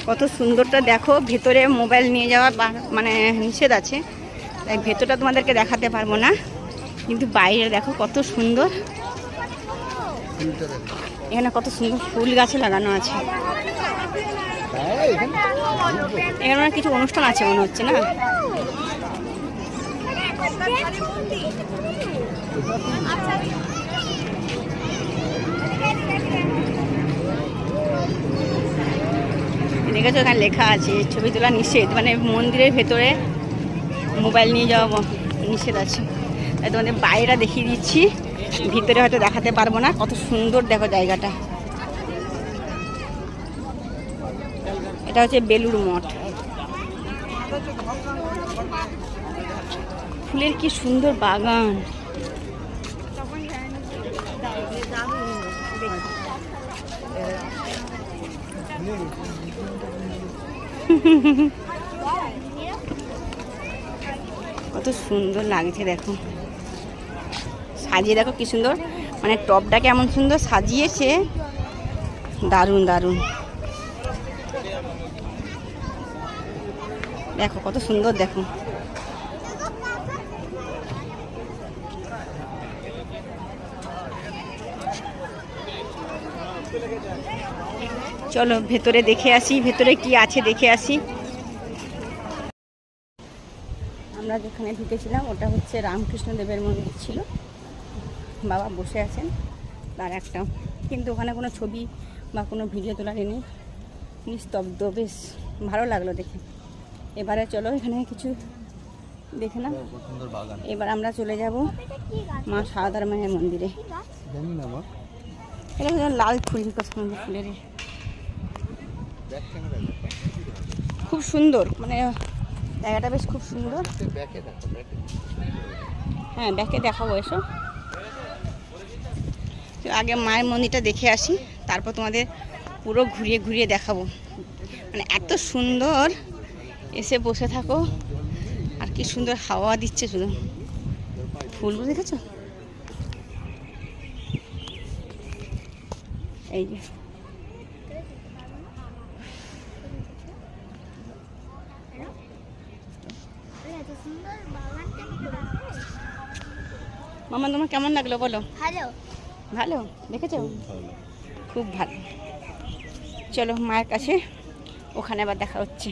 কত সুন্দরটা দেখো। ভেতরে মোবাইল নিয়ে যাওয়া মানে নিষেধ আছে, তাই ভেতরটা তোমাদেরকে দেখাতে পারবো না, কিন্তু বাইরে দেখো কত সুন্দর। এখানে কত সুন্দর ফুল গাছে লাগানো আছে। এখানে কিছু অনুষ্ঠান আছে মনে হচ্ছে না? দেখেছো এখানে লেখা আছে ছবি তোলা নিষেধ, মানে মন্দিরের ভেতরে মোবাইল নিয়ে যাওয়া নিষেধ আছে। তাই তোমাদের বাইরে দেখিয়ে দিচ্ছি, ভিতরে হয়তো দেখাতে পারবো না। কত সুন্দর দেখো জায়গাটা। এটা হচ্ছে বেলুড় মঠ। ফুলের কি সুন্দর বাগান। কত সুন্দর লাগছে দেখো, সাজিয়ে দেখো কি সুন্দর, মানে টবটাকে এমন সুন্দর সাজিয়েছে, দারুণ দারুণ। দেখো কত সুন্দর দেখো। চলো ভেতরে দেখে আসি, ভেতরে কি আছে দেখে আসি। আমরা যেখানে ঢুকেছিলাম ওটা হচ্ছে রামকৃষ্ণ দেবের মন্দির ছিল। বাবা বসে আছেন তার একটা, কিন্তু ওখানে কোনো ছবি বা কোনো ভিডিও তোলার নেই, নিস্তব্ধ, বেশ ভালো লাগলো দেখে। এবারে চলো এখানে কিছু দেখে না, এবার আমরা চলে যাব মা সারদার মায়ের মন্দিরে। এটা লাল ফুল, ফুলের খুব সুন্দর, মানে জায়গাটা বেশ খুব সুন্দর। হ্যাঁ ব্যাকে দেখাবো, এসো আগে মায়ের মন্দিরটা দেখে আসি, তারপর তোমাদের পুরো ঘুরিয়ে ঘুরিয়ে দেখাবো। মানে এত সুন্দর, এসে বসে থাকো, আর কি সুন্দর হাওয়া দিচ্ছে, শুধু ফুলগুলো দেখেছো? এই যে মামা তোমার কেমন লাগলো বলো? ভালো। ভালো দেখেছো? খুব ভালো। চলো মায়ের কাছে, ওখানে আবার দেখা হচ্ছে।